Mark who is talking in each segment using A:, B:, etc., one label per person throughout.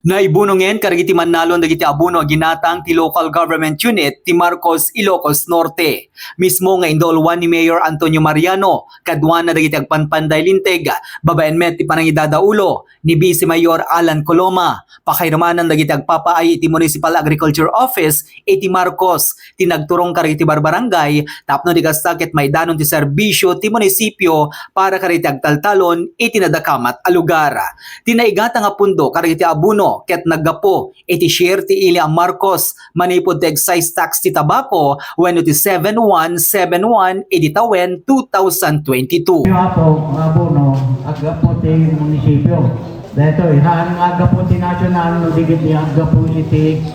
A: Naibunongen karigiti Manalon dagiti abuno ginatang ti local government unit ti Marcos Ilocos Norte. Mismo nga indolwan ni Mayor Antonio Mariano kadwan na dagiti agpanpanday linteg babaen met ti panangidadaulo ni Vice Mayor Alan Coloma. Pakayrumanan dagiti agpapaay iti Municipal Agriculture Office iti Marcos ti nagturong karigiti barbarangay tapno di kastakit maidanon ti serbisyo ti munisipyo para karigiti agtaltalon iti nadakamat a lugar. Tinaigata nga pundo karigiti abuno ket naggapo iti share ti ili ang Marcos manipod ti excise tax ti tabako wenno ti 7171 iti tawen 2022.
B: Yung apo, abuno, agapo ti munisipyo. Dito, ihaan nga agapo ti national, no digit ni agapo iti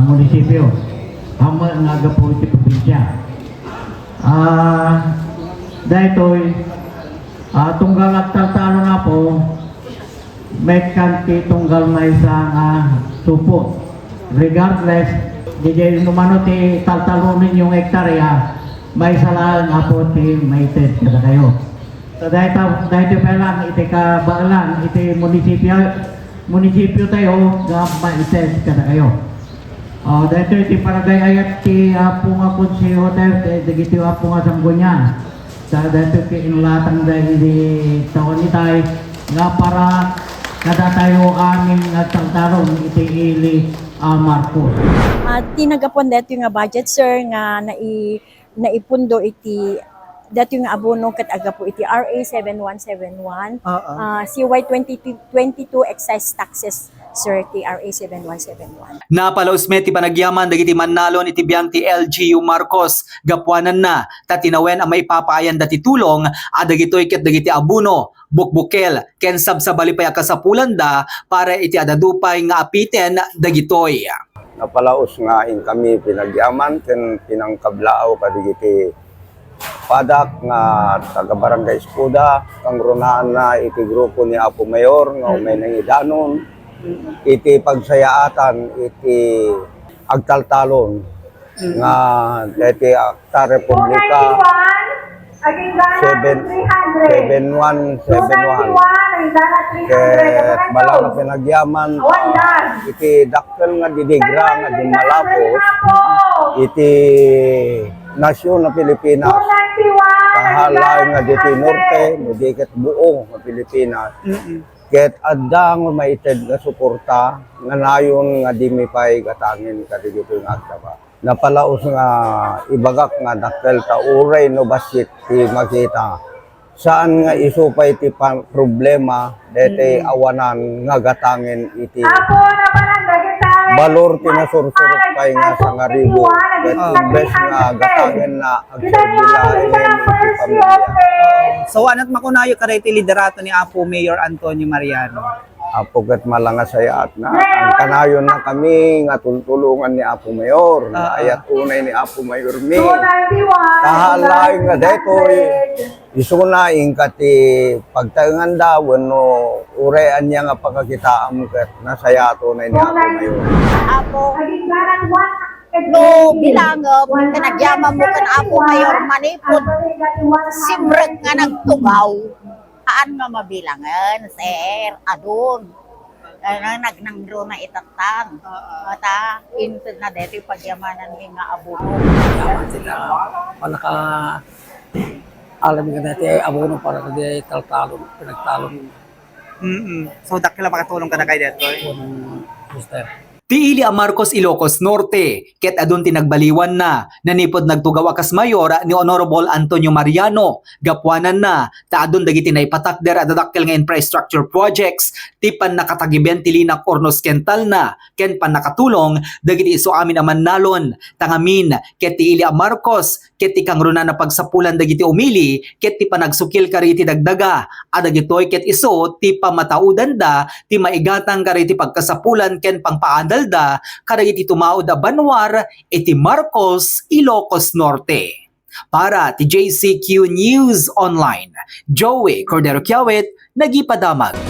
B: munisipyo. Hama nga agapo iti probinsya. Dito, tunggal at taltalo na po, may kanti tunggal na isang supot. Regardless, di numano ti taltalunin yung hektarya, may salaan nga po ti may ted kada kayo. So dahil pa lang, iti kabaalan, iti munisipyo tayo, nga may ted kada kayo. Dahil iti paragay ayat ti apo nga konsiyo tayo, digiti apo nga sanggunyan. Sa dahil iti inulatang dahil di taon ni tayo, nga para kada tayo aming nagtangtarong iti ili Marcos.
C: Tinagapon dito yung budget sir nga naipundo iti dito yung abono kat agapo iti RA 7171 CY 2022 excise taxes sir ti RA 7171.
A: Napalaos met ti panagyaman dagiti Manalon iti biyang ti LGU Marcos gapuanan na tatinawen ang maipapaayan dati tulong adagitoy ket dagiti abuno bukbukel ken sabsabali pay kasapulan da para iti adadupay nga apiten dagitoy.
D: Napalaos nga in kami pinagyaman ken pinangkablao kadigiti padak nga taga Barangay Escuda kang runaan na iti grupo ni Apo Mayor nga may nangidanon iti pagsayaatan iti agtaltalon nga iti Akta Republika 7171 ket bala nga pinagyaman iti dakkel nga didigra nga dinmalapos iti nasyon na Pilipinas kahalay nga diti norte mudiket buong nga Pilipinas ket adda nga maited nga suporta nga nayon nga dimipay gatangin kadigito nga agtaba. Napalaos nga ibagak nga dakkel ta uray no basit ti makita saan nga isupay ti problema dete awanan nga gatangin iti balor tinasursurok pay nga sa nga ribo ket bes nga gatangin na agserbilaen iti pamilya.
E: So anat makunayo karay ti liderato ni Apo Mayor Antonio Mariano.
D: Apo ket malanga sayaat na ang kanayon na kami nga tultulungan ni Apo Mayor na ayat unay ni Apo Mayor mi kahalay nga detoy isunaing kati pagtaengan daw no urean niya nga pagkakitaam ket nasayato na ni Apo Mayor.
F: Apo no bilang kanagyaman mo kan Apo Mayor manipod simrek nga nagtugaw haan nga mabilangan sir adun nagnangro na itatang mata inted na dito pagyamanan ni nga abono
G: yaman sila palaka alam nga natin abono para na taltalon pinagtalon
E: So dakila makatulong ka na kay dito.
G: Mister.
A: Ti ili ang Marcos Ilocos Norte, ket adun tinagbaliwan na, nanipod nagtugaw akas mayor ni Honorable Antonio Mariano, gapuanan na, taadun dagiti na ipatakder adadakkel nga infrastructure projects, ti pan nakatagiben ti linak Ornos Kental na, ken pan nakatulong, dagiti iso amin ang Manalon, tangamin, ket ti ili ang Marcos, ket ti kangruna na pagsapulan dagiti umili, ket ti panagsukil kariti dagdaga, adagitoy ket iso, ti pamataudan da, ti maigatang kariti pagkasapulan ken pangpaadal da kadagiti tumaod a banwar iti Marcos Ilocos Norte. Para ti JCQ News Online, Joey Cordero Kiawit, nagipadamag.